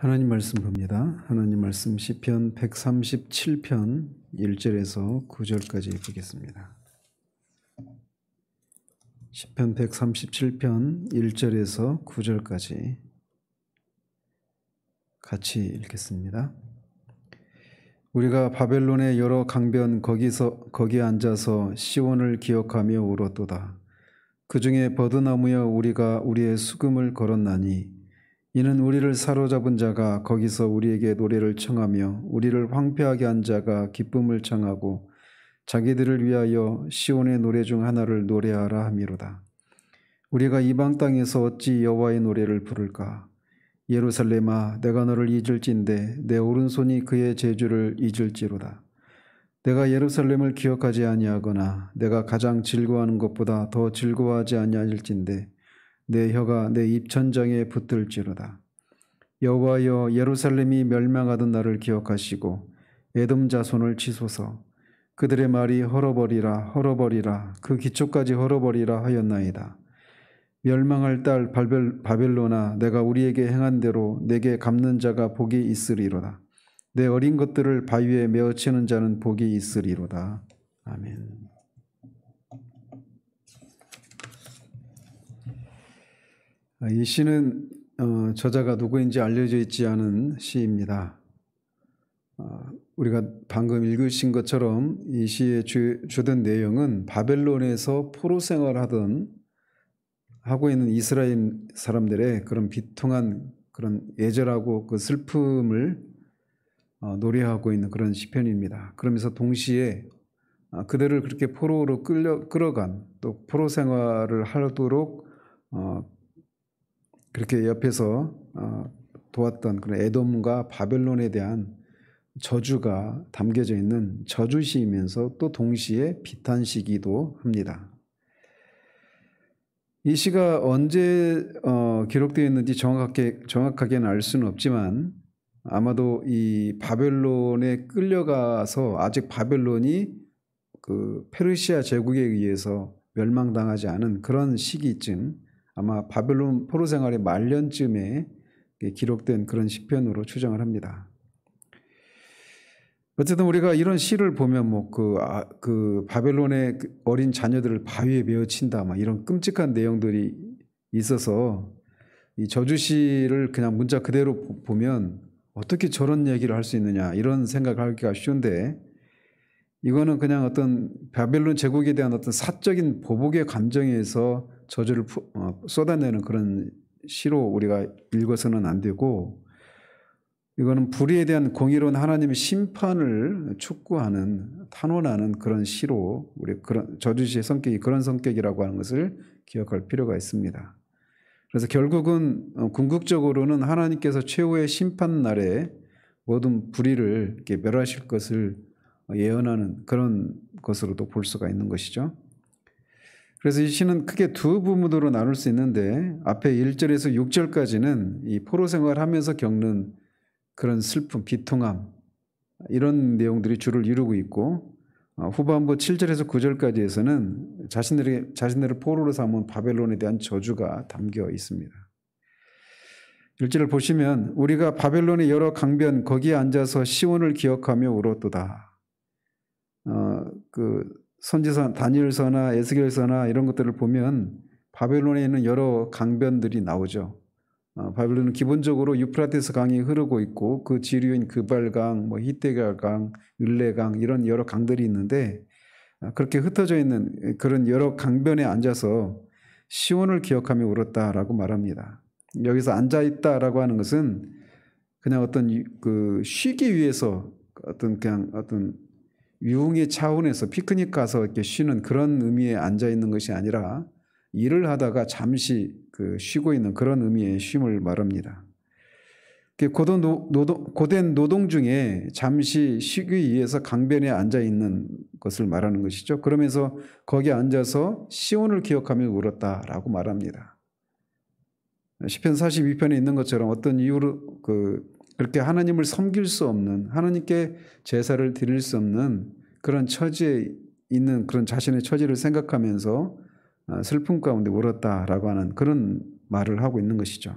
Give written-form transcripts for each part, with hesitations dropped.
하나님 말씀 봅니다. 하나님 말씀 시편 137편 1절에서 9절까지 보겠습니다. 시편 137편 1절에서 9절까지 같이 읽겠습니다. 우리가 바벨론의 여러 강변 거기에 앉아서 시온을 기억하며 울었도다. 그 중에 버드나무여 우리가 우리의 수금을 걸었나니 이는 우리를 사로잡은 자가 거기서 우리에게 노래를 청하며 우리를 황폐하게 한 자가 기쁨을 청하고 자기들을 위하여 시온의 노래 중 하나를 노래하라 함이로다. 우리가 이방 땅에서 어찌 여호와의 노래를 부를까? 예루살렘아, 내가 너를 잊을진대 내 오른손이 그의 제주를 잊을지로다. 내가 예루살렘을 기억하지 아니하거나 내가 가장 즐거워하는 것보다 더 즐거워하지 아니할진대 내 혀가 내 입천장에 붙들지로다. 여호와여, 예루살렘이 멸망하던 날을 기억하시고 에돔 자손을 치소서. 그들의 말이 헐어버리라 헐어버리라 그 기초까지 헐어버리라 하였나이다. 멸망할 딸 바벨론아, 내가 우리에게 행한 대로 내게 갚는 자가 복이 있으리로다. 내 어린 것들을 바위에 메어치는 자는 복이 있으리로다. 아멘. 이 시는 저자가 누구인지 알려져 있지 않은 시입니다. 우리가 방금 읽으신 것처럼 이 시의 주된 내용은 바벨론에서 포로 생활하고 있는 이스라엘 사람들의 그런 비통한 그런 애절하고 그 슬픔을 노래하고 있는 그런 시편입니다. 그러면서 동시에 그들을 그렇게 포로로 끌어간 또 포로 생활을 하도록 그렇게 옆에서 도왔던 그런 에돔과 바벨론에 대한 저주가 담겨져 있는 저주시이면서 또 동시에 비탄시기도 합니다. 이 시가 언제 기록되어 있는지 정확하게는 알 수는 없지만 아마도 이 바벨론에 끌려가서 아직 바벨론이 그 페르시아 제국에 의해서 멸망당하지 않은 그런 시기쯤, 아마 바벨론 포로 생활의 말년쯤에 기록된 그런 시편으로 추정을 합니다. 어쨌든 우리가 이런 시를 보면 그 바벨론의 어린 자녀들을 바위에 메어친다, 이런 끔찍한 내용들이 있어서 이 저주시를 그냥 문자 그대로 보면 어떻게 저런 얘기를 할 수 있느냐 이런 생각을 하기가 쉬운데, 이거는 그냥 어떤 바벨론 제국에 대한 어떤 사적인 보복의 감정에서 저주를 쏟아내는 그런 시로 우리가 읽어서는 안 되고, 이거는 불의에 대한 공의로운 하나님의 심판을 촉구하는, 탄원하는 그런 시로 우리 그런 저주시의 성격이 그런 성격이라고 하는 것을 기억할 필요가 있습니다. 그래서 결국은 궁극적으로는 하나님께서 최후의 심판 날에 모든 불의를 이렇게 멸하실 것을 예언하는 그런 것으로도 볼 수가 있는 것이죠. 그래서 이 시는 크게 두 부분으로 나눌 수 있는데, 앞에 1절에서 6절까지는 이 포로 생활하면서 겪는 그런 슬픔, 비통함, 이런 내용들이 주를 이루고 있고, 후반부 7절에서 9절까지에서는 자신들을 포로로 삼은 바벨론에 대한 저주가 담겨 있습니다. 1절을 보시면 우리가 바벨론의 여러 강변 거기에 앉아서 시온을 기억하며 울었도다. 그 선지서 다니엘서나 에스겔서나 이런 것들을 보면 바벨론에 있는 여러 강변들이 나오죠. 바벨론은 기본적으로 유프라테스 강이 흐르고 있고 그 지류인 그발강, 히데갈강, 을레강 이런 여러 강들이 있는데, 그렇게 흩어져 있는 그런 여러 강변에 앉아서 시온을 기억하며 울었다라고 말합니다. 여기서 앉아 있다라고 하는 것은 그냥 어떤 그 쉬기 위해서 어떤 유흥의 차원에서 피크닉 가서 이렇게 쉬는 그런 의미에 앉아 있는 것이 아니라 일을 하다가 잠시 쉬고 있는 그런 의미의 쉼을 말합니다. 고된 노동 중에 잠시 쉬기 위해서 강변에 앉아 있는 것을 말하는 것이죠. 그러면서 거기에 앉아서 시온을 기억하며 울었다라고 말합니다. 시편 42편에 있는 것처럼 어떤 이유로 그렇게 하나님을 섬길 수 없는, 하나님께 제사를 드릴 수 없는 그런 처지에 있는 그런 자신의 처지를 생각하면서 슬픔 가운데 울었다라고 하는 그런 말을 하고 있는 것이죠.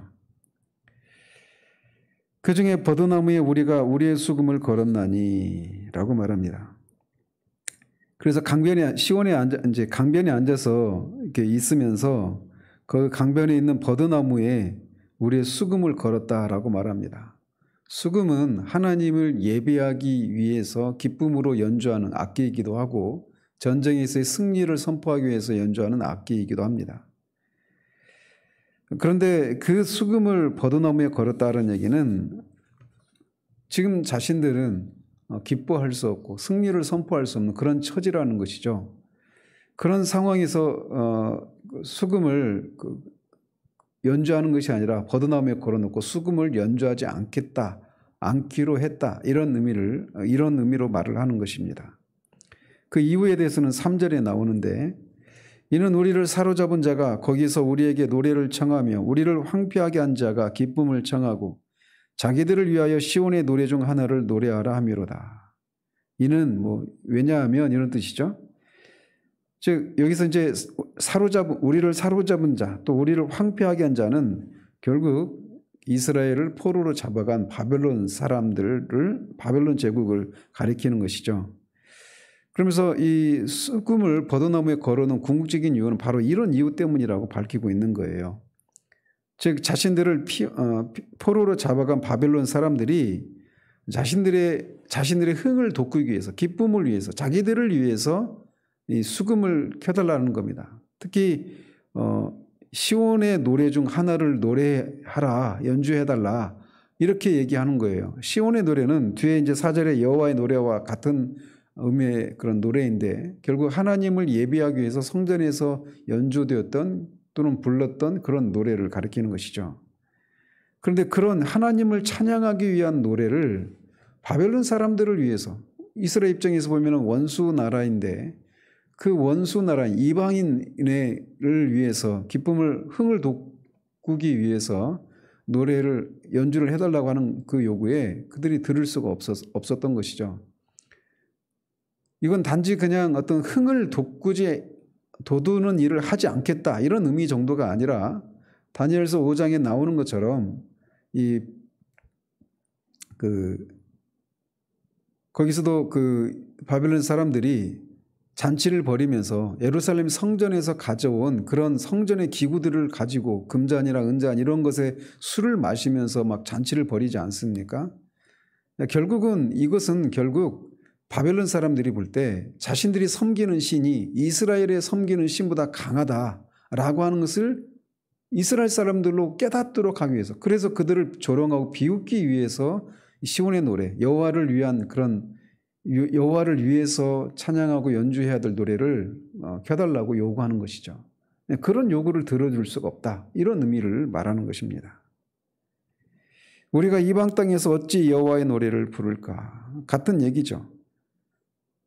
그 중에 버드나무에 우리가 우리의 수금을 걸었나니 라고 말합니다. 그래서 시온에 이제 강변에 앉아서 이렇게 있으면서 그 강변에 있는 버드나무에 우리의 수금을 걸었다라고 말합니다. 수금은 하나님을 예배하기 위해서 기쁨으로 연주하는 악기이기도 하고 전쟁에서의 승리를 선포하기 위해서 연주하는 악기이기도 합니다. 그런데 그 수금을 버드나무에 걸었다는 얘기는 지금 자신들은 기뻐할 수 없고 승리를 선포할 수 없는 그런 처지라는 것이죠. 그런 상황에서 수금을 연주하는 것이 아니라 버드나무에 걸어놓고 수금을 연주하지 않기로 했다. 이런 의미로 말을 하는 것입니다. 그 이유에 대해서는 3절에 나오는데 이는 우리를 사로잡은 자가 거기서 우리에게 노래를 청하며 우리를 황폐하게 한 자가 기쁨을 청하고 자기들을 위하여 시온의 노래 중 하나를 노래하라 함이로다. 이는 왜냐하면 이런 뜻이죠. 즉 여기서 이제 우리를 사로잡은 자, 또 우리를 황폐하게 한 자는 결국 이스라엘을 포로로 잡아간 바벨론 제국을 가리키는 것이죠. 그러면서 이 수금을 버드나무에 걸어놓은 궁극적인 이유는 바로 이런 이유 때문이라고 밝히고 있는 거예요. 즉 자신들을 포로로 잡아간 바벨론 사람들이 자신들의 흥을 돋구기 위해서, 기쁨을 위해서, 자기들을 위해서 이 수금을 켜달라는 겁니다. 특히 시온의 노래 중 하나를 노래하라, 연주해달라 이렇게 얘기하는 거예요. 시온의 노래는 뒤에 이제 4절의 여호와의 노래와 같은 의미의 그런 노래인데 결국 하나님을 예배하기 위해서 성전에서 연주되었던 또는 불렀던 그런 노래를 가리키는 것이죠. 그런데 그런 하나님을 찬양하기 위한 노래를 바벨론 사람들을 위해서, 이스라엘 입장에서 보면 원수 나라인데 그 원수 나라인 이방인을 위해서 흥을 돋구기 위해서 연주를 해달라고 하는 그 요구에 그들이 들을 수가 없었던 것이죠. 이건 단지 그냥 어떤 흥을 돋우는 일을 하지 않겠다 이런 의미 정도가 아니라 다니엘서 5장에 나오는 것처럼 거기서도 그 바벨론 사람들이 잔치를 벌이면서 예루살렘 성전에서 가져온 그런 성전의 기구들을 가지고 금잔이나 은잔 이런 것에 술을 마시면서 막 잔치를 벌이지 않습니까? 이것은 결국 바벨론 사람들이 볼 때 자신들이 섬기는 신이 이스라엘의 섬기는 신보다 강하다라고 하는 것을 이스라엘 사람들로 깨닫도록 하기 위해서, 그래서 그들을 조롱하고 비웃기 위해서 시온의 노래, 여호와를 위해서 찬양하고 연주해야 될 노래를 켜달라고 요구하는 것이죠. 그런 요구를 들어줄 수가 없다. 이런 의미를 말하는 것입니다. 우리가 이방 땅에서 어찌 여호와의 노래를 부를까? 같은 얘기죠.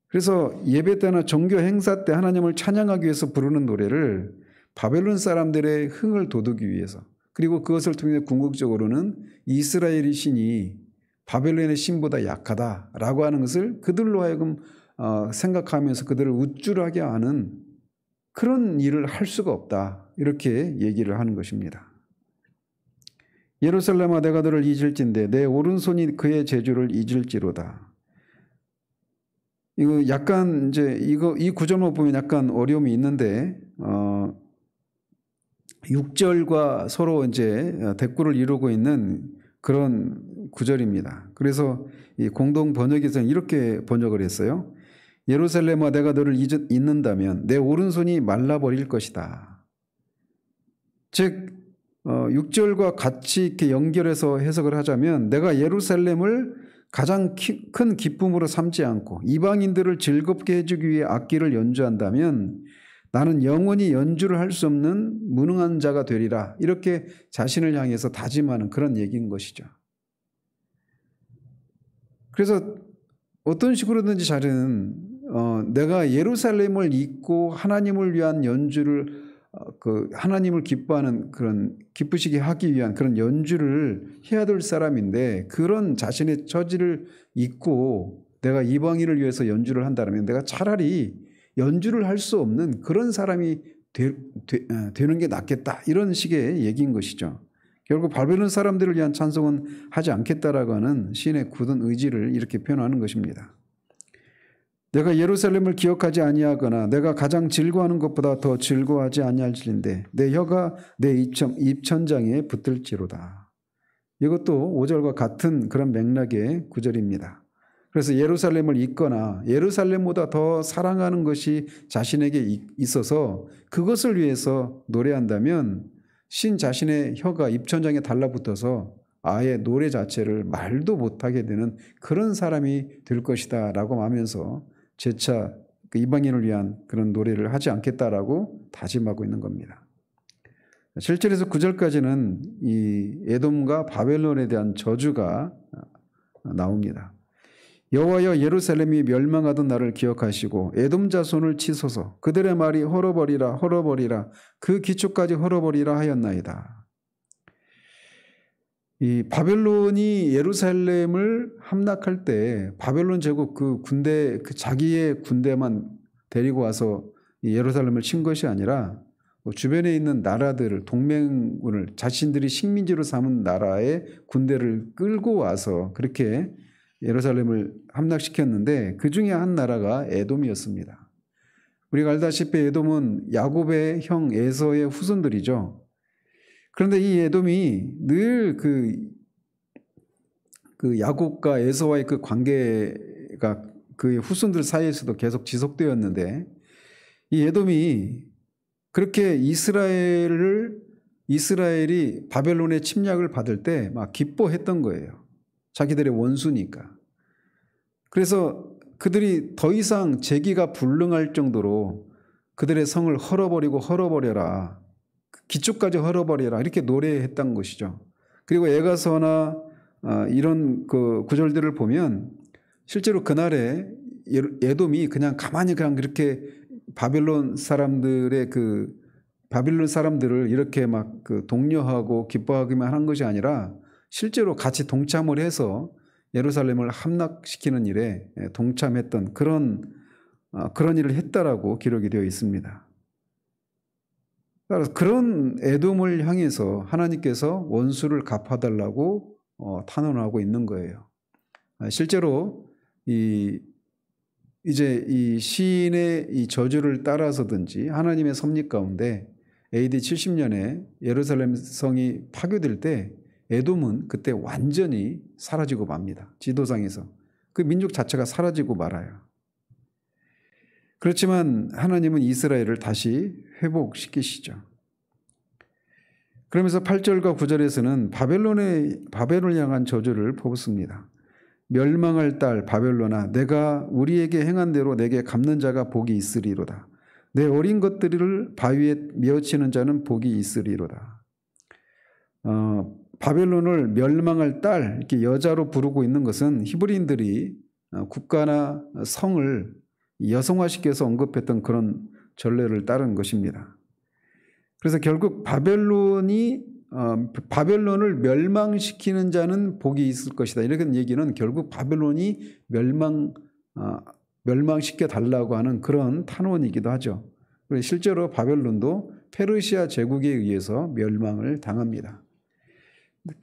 그래서 예배 때나 종교 행사 때 하나님을 찬양하기 위해서 부르는 노래를 바벨론 사람들의 흥을 돋우기 위해서, 그리고 그것을 통해 궁극적으로는 이스라엘의 신이 바벨론의 신보다 약하다라고 하는 것을 그들로 하여금 생각하면서 그들을 우쭐하게 하는 그런 일을 할 수가 없다. 이렇게 얘기를 하는 것입니다. 예루살렘아 내가 너를 잊을진대 내 오른손이 그의 재주를 잊을지로다. 이거 약간 이제 이 구절만 보면 약간 어려움이 있는데 6절과 서로 이제 대꾸를 이루고 있는 그런 구절입니다. 그래서 이 공동 번역에서는 이렇게 번역을 했어요. 예루살렘아 내가 너를 잊는다면 내 오른손이 말라버릴 것이다. 즉 6절과 같이 이렇게 연결해서 해석을 하자면 내가 예루살렘을 가장 큰 기쁨으로 삼지 않고 이방인들을 즐겁게 해주기 위해 악기를 연주한다면 나는 영원히 연주를 할 수 없는 무능한 자가 되리라. 이렇게 자신을 향해서 다짐하는 그런 얘기인 것이죠. 그래서 어떤 식으로든지 자는 내가 예루살렘을 잊고 하나님을 위한 연주를 하나님을 기뻐하는 그런 기쁘시게 하기 위한 그런 연주를 해야 될 사람인데 그런 자신의 처지를 잊고 내가 이방인을 위해서 연주를 한다면 내가 차라리 연주를 할 수 없는 그런 사람이 되는 게 낫겠다. 이런 식의 얘기인 것이죠. 결국 바벨론 사람들을 위한 찬송은 하지 않겠다라고 하는 시인의 굳은 의지를 이렇게 표현하는 것입니다. 내가 예루살렘을 기억하지 아니하거나 내가 가장 즐거워하는 것보다 더 즐거워하지 아니할진대 내 혀가 내 입천장에 붙을지로다. 이것도 5절과 같은 그런 맥락의 구절입니다. 그래서 예루살렘을 잊거나 예루살렘보다 더 사랑하는 것이 자신에게 있어서 그것을 위해서 노래한다면 신 자신의 혀가 입천장에 달라붙어서 아예 노래 자체를 말도 못하게 되는 그런 사람이 될 것이다 라고 하면서 재차 이방인을 위한 그런 노래를 하지 않겠다라고 다짐하고 있는 겁니다. 7절에서 9절까지는 이 에돔과 바벨론에 대한 저주가 나옵니다. 여호와여 예루살렘이 멸망하던 날을 기억하시고 에돔 자손을 치소서. 그들의 말이 헐어버리라 헐어버리라 그 기초까지 헐어버리라 하였나이다. 이 바벨론이 예루살렘을 함락할 때 바벨론 제국 그 군대 그 자기의 군대만 데리고 와서 예루살렘을 친 것이 아니라 주변에 있는 나라들을 동맹군을 자신들이 식민지로 삼은 나라의 군대를 끌고 와서 그렇게 예루살렘을 함락시켰는데 그 중에 한 나라가 에돔이었습니다. 우리가 알다시피 에돔은 야곱의 형 에서의 후손들이죠. 그런데 이 에돔이 늘 그 야곱과 에서와의 그 관계가 그 후손들 사이에서도 계속 지속되었는데 이 에돔이 그렇게 이스라엘이 바벨론의 침략을 받을 때 막 기뻐했던 거예요. 자기들의 원수니까. 그래서 그들이 더 이상 재기가 불능할 정도로 그들의 성을 헐어버려라. 기초까지 헐어버려라. 이렇게 노래했던 것이죠. 그리고 에가서나 이런 그 구절들을 보면 실제로 그날에 에돔이 그냥 가만히 그냥 그렇게 바벨론 사람들을 이렇게 막 그 독려하고 기뻐하기만 한 것이 아니라 실제로 같이 동참을 해서 예루살렘을 함락시키는 일에 동참했던 그런 일을 했다라고 기록이 되어 있습니다. 따라서 그런 에돔을 향해서 하나님께서 원수를 갚아달라고 탄원하고 있는 거예요. 실제로 이제 이 시인의 이 저주를 따라서든지 하나님의 섭리 가운데 AD 70년에 예루살렘 성이 파괴될 때 에돔은 그때 완전히 사라지고 맙니다. 지도상에서. 그 민족 자체가 사라지고 말아요. 그렇지만 하나님은 이스라엘을 다시 회복시키시죠. 그러면서 8절과 9절에서는 바벨론을 향한 저주를 퍼붓습니다. 멸망할 딸 바벨론아 내가 우리에게 행한 대로 내게 갚는 자가 복이 있으리로다. 내 어린 것들을 바위에 메어치는 자는 복이 있으리로다. 바벨론을 멸망할 딸 이렇게 여자로 부르고 있는 것은 히브리인들이 국가나 성을 여성화시켜서 언급했던 그런 전례를 따른 것입니다. 그래서 결국 바벨론을 멸망시키는 자는 복이 있을 것이다. 이런 얘기는 결국 바벨론이 멸망시켜 달라고 하는 그런 탄원이기도 하죠. 그래서 실제로 바벨론도 페르시아 제국에 의해서 멸망을 당합니다.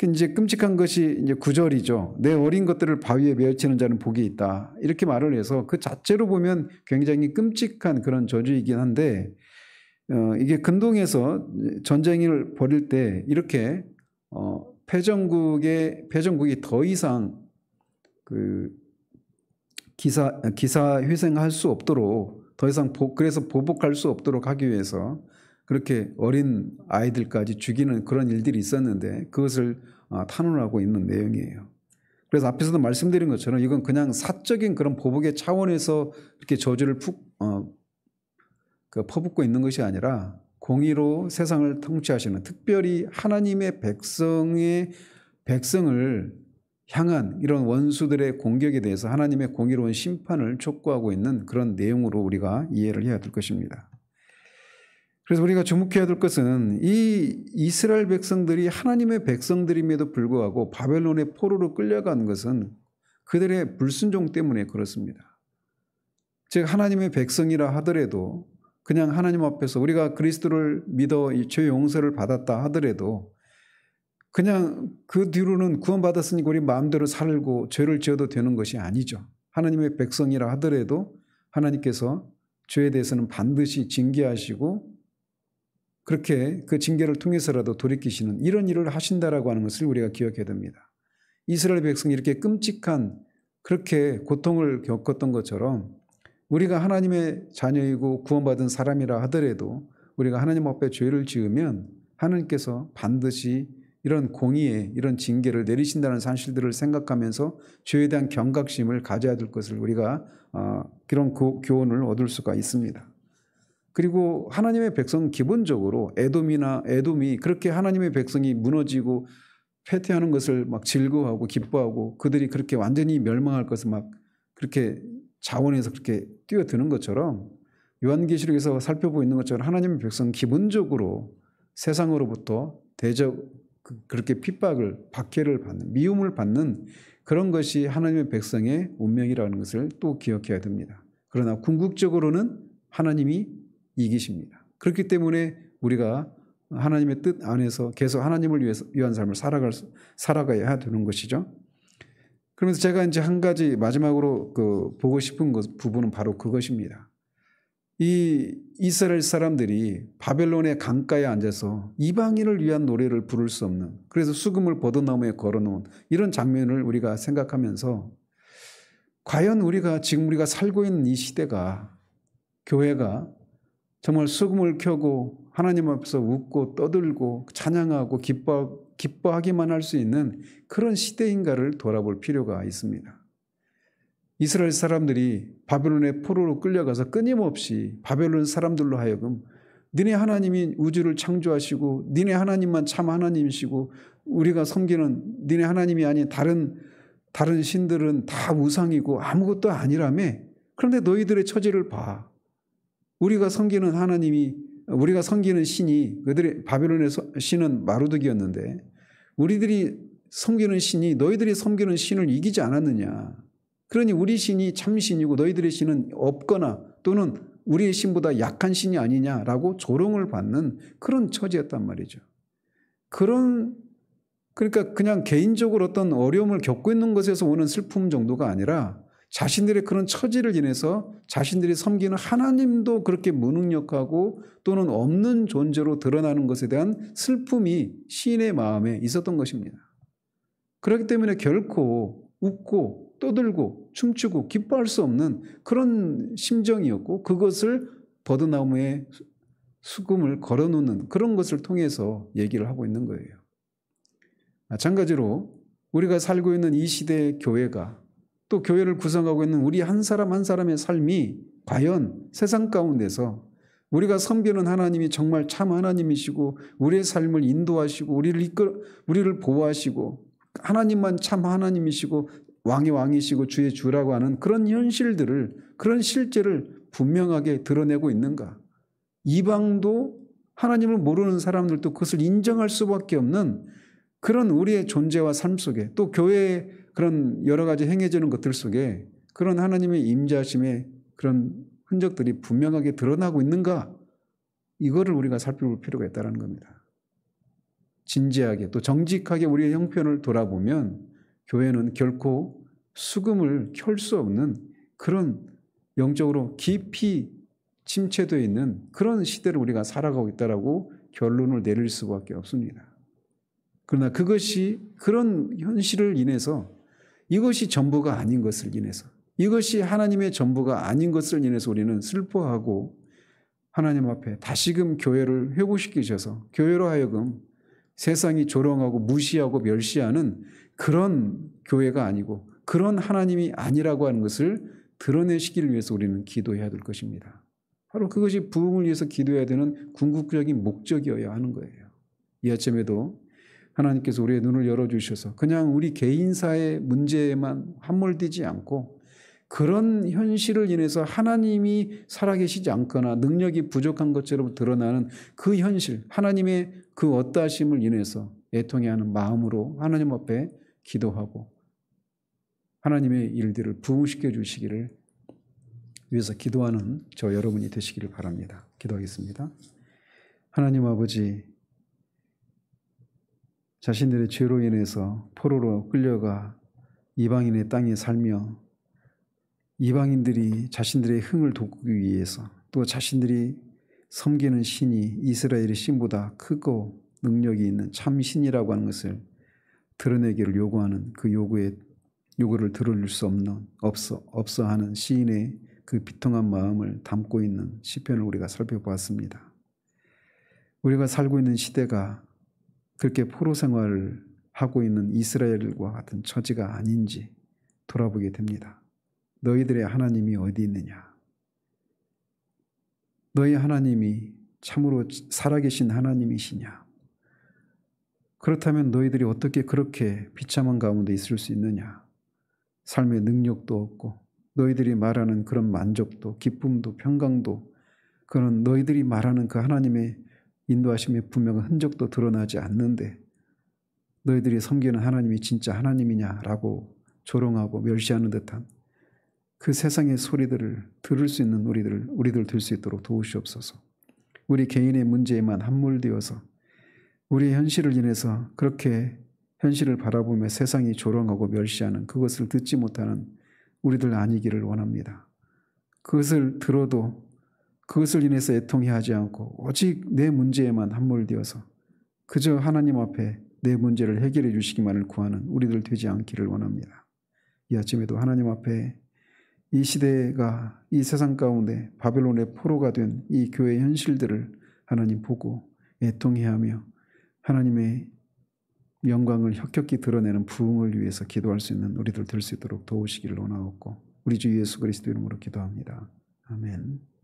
이제 끔찍한 것이 이제 9절이죠. 내 어린 것들을 바위에 메어치는 자는 복이 있다. 이렇게 말을 해서 그 자체로 보면 굉장히 끔찍한 그런 저주이긴 한데 이게 근동에서 전쟁을 벌일 때 이렇게 패전국이 더 이상 그 기사 회생할 수 없도록 더 이상 그래서 보복할 수 없도록 하기 위해서 그렇게 어린 아이들까지 죽이는 그런 일들이 있었는데 그것을 탄원하고 있는 내용이에요. 그래서 앞에서도 말씀드린 것처럼 이건 그냥 사적인 그런 보복의 차원에서 이렇게 저주를 퍼붓고 있는 것이 아니라 공의로 세상을 통치하시는 특별히 하나님의 백성을 향한 이런 원수들의 공격에 대해서 하나님의 공의로운 심판을 촉구하고 있는 그런 내용으로 우리가 이해를 해야 될 것입니다. 그래서 우리가 주목해야 될 것은 이 이스라엘 백성들이 하나님의 백성들임에도 불구하고 바벨론의 포로로 끌려간 것은 그들의 불순종 때문에 그렇습니다. 즉 하나님의 백성이라 하더라도 그냥 하나님 앞에서 우리가 그리스도를 믿어 죄 용서를 받았다 하더라도 그냥 그 뒤로는 구원받았으니까 우리 마음대로 살고 죄를 지어도 되는 것이 아니죠. 하나님의 백성이라 하더라도 하나님께서 죄에 대해서는 반드시 징계하시고 그렇게 그 징계를 통해서라도 돌이키시는 이런 일을 하신다라고 하는 것을 우리가 기억해야 됩니다. 이스라엘 백성이 이렇게 끔찍한 그렇게 고통을 겪었던 것처럼 우리가 하나님의 자녀이고 구원받은 사람이라 하더라도 우리가 하나님 앞에 죄를 지으면 하나님께서 반드시 이런 공의에 이런 징계를 내리신다는 사실들을 생각하면서 죄에 대한 경각심을 가져야 될 것을 우리가 그런 교훈을 얻을 수가 있습니다. 그리고 하나님의 백성은 기본적으로 에돔이 그렇게 하나님의 백성이 무너지고 패퇴하는 것을 막 즐거워하고 기뻐하고 그들이 그렇게 완전히 멸망할 것을 막 그렇게 자원해서 그렇게 뛰어드는 것처럼 요한계시록에서 살펴보고 있는 것처럼 하나님의 백성은 기본적으로 세상으로부터 그렇게 핍박을 박해를 받는 미움을 받는 그런 것이 하나님의 백성의 운명이라는 것을 또 기억해야 됩니다. 그러나 궁극적으로는 하나님이 이기십니다. 그렇기 때문에 우리가 하나님의 뜻 안에서 계속 하나님을 위한 삶을 살아가야 되는 것이죠. 그러면서 제가 이제 한 가지 마지막으로 보고 싶은 부분은 바로 그것입니다. 이 이스라엘 사람들이 바벨론의 강가에 앉아서 이방인을 위한 노래를 부를 수 없는, 그래서 수금을 버드나무에 걸어놓은 이런 장면을 우리가 생각하면서 과연 지금 우리가 살고 있는 이 시대가, 교회가 정말 수금을 켜고 하나님 앞에서 웃고 떠들고 찬양하고 기뻐하기만 할 수 있는 그런 시대인가를 돌아볼 필요가 있습니다. 이스라엘 사람들이 바벨론의 포로로 끌려가서 끊임없이 바벨론 사람들로 하여금 니네 하나님이 우주를 창조하시고 니네 하나님만 참 하나님이시고 우리가 섬기는 니네 하나님이 아닌 다른 신들은 다 우상이고 아무것도 아니라며. 그런데 너희들의 처지를 봐. 우리가 섬기는 신이, 그들의 바벨론의 신은 마루드기였는데 우리들이 섬기는 신이 너희들이 섬기는 신을 이기지 않았느냐. 그러니 우리 신이 참 신이고 너희들의 신은 없거나 또는 우리의 신보다 약한 신이 아니냐라고 조롱을 받는 그런 처지였단 말이죠. 그러니까 그냥 개인적으로 어떤 어려움을 겪고 있는 것에서 오는 슬픔 정도가 아니라 자신들의 그런 처지를 인해서 자신들이 섬기는 하나님도 그렇게 무능력하고 또는 없는 존재로 드러나는 것에 대한 슬픔이 시인의 마음에 있었던 것입니다. 그렇기 때문에 결코 웃고 떠들고 춤추고 기뻐할 수 없는 그런 심정이었고 그것을 버드나무에 수금을 걸어놓는 그런 것을 통해서 얘기를 하고 있는 거예요. 마찬가지로 우리가 살고 있는 이 시대의 교회가 또 교회를 구성하고 있는 우리 한 사람 한 사람의 삶이 과연 세상 가운데서 우리가 섬기는 하나님이 정말 참 하나님이시고 우리의 삶을 인도하시고 우리를 보호하시고 하나님만 참 하나님이시고 왕의 왕이시고 주의 주라고 하는 그런 현실들을, 그런 실제를 분명하게 드러내고 있는가? 이방도 하나님을 모르는 사람들도 그것을 인정할 수밖에 없는 그런 우리의 존재와 삶 속에 또 교회의 그런 여러 가지 행해지는 것들 속에 그런 하나님의 임재하심의 그런 흔적들이 분명하게 드러나고 있는가? 이거를 우리가 살펴볼 필요가 있다는 겁니다. 진지하게 또 정직하게 우리의 형편을 돌아보면 교회는 결코 수금을 켤 수 없는 그런 영적으로 깊이 침체되어 있는 그런 시대를 우리가 살아가고 있다라고 결론을 내릴 수밖에 없습니다. 그러나 그런 현실을 인해서 이것이 전부가 아닌 것을 인해서 이것이 하나님의 전부가 아닌 것을 인해서 우리는 슬퍼하고 하나님 앞에 다시금 교회를 회복시키셔서 교회로 하여금 세상이 조롱하고 무시하고 멸시하는 그런 교회가 아니고 그런 하나님이 아니라고 하는 것을 드러내시기를 위해서 우리는 기도해야 될 것입니다. 바로 그것이 부흥을 위해서 기도해야 되는 궁극적인 목적이어야 하는 거예요. 이 아침에도 하나님께서 우리의 눈을 열어주셔서 그냥 우리 개인사의 문제에만 함몰되지 않고 그런 현실을 인해서 하나님이 살아계시지 않거나 능력이 부족한 것처럼 드러나는 그 현실, 하나님의 그 어떠하심을 인해서 애통해하는 마음으로 하나님 앞에 기도하고 하나님의 일들을 부흥시켜 주시기를 위해서 기도하는 저 여러분이 되시기를 바랍니다. 기도하겠습니다. 하나님 아버지, 자신들의 죄로 인해서 포로로 끌려가 이방인의 땅에 살며 이방인들이 자신들의 흥을 돋구기 위해서 또 자신들이 섬기는 신이 이스라엘의 신보다 크고 능력이 있는 참 신이라고 하는 것을 드러내기를 요구하는 그 요구를 들을 수 없어 하는 시인의 그 비통한 마음을 담고 있는 시편을 우리가 살펴보았습니다. 우리가 살고 있는 시대가 그렇게 포로 생활을 하고 있는 이스라엘과 같은 처지가 아닌지 돌아보게 됩니다. 너희들의 하나님이 어디 있느냐? 너희 하나님이 참으로 살아계신 하나님이시냐? 그렇다면 너희들이 어떻게 그렇게 비참한 가운데 있을 수 있느냐? 삶의 능력도 없고 너희들이 말하는 그런 만족도, 기쁨도, 평강도 그런 너희들이 말하는 그 하나님의 인도하심의 분명한 흔적도 드러나지 않는데 너희들이 섬기는 하나님이 진짜 하나님이냐라고 조롱하고 멸시하는 듯한 그 세상의 소리들을 들을 수 있는 우리들 될 수 있도록 도우시옵소서. 우리 개인의 문제에만 함몰되어서 우리의 현실을 인해서 그렇게 현실을 바라보며 세상이 조롱하고 멸시하는 그것을 듣지 못하는 우리들 아니기를 원합니다. 그것을 들어도 그것을 인해서 애통해하지 않고 오직 내 문제에만 함몰되어서 그저 하나님 앞에 내 문제를 해결해 주시기만을 구하는 우리들 되지 않기를 원합니다. 이 아침에도 하나님 앞에 이 시대가 이 세상 가운데 바벨론의 포로가 된 이 교회의 현실들을 하나님 보고 애통해하며 하나님의 영광을 혁혁히 드러내는 부흥을 위해서 기도할 수 있는 우리들 될 수 있도록 도우시기를 원하옵고 우리 주 예수 그리스도 이름으로 기도합니다. 아멘.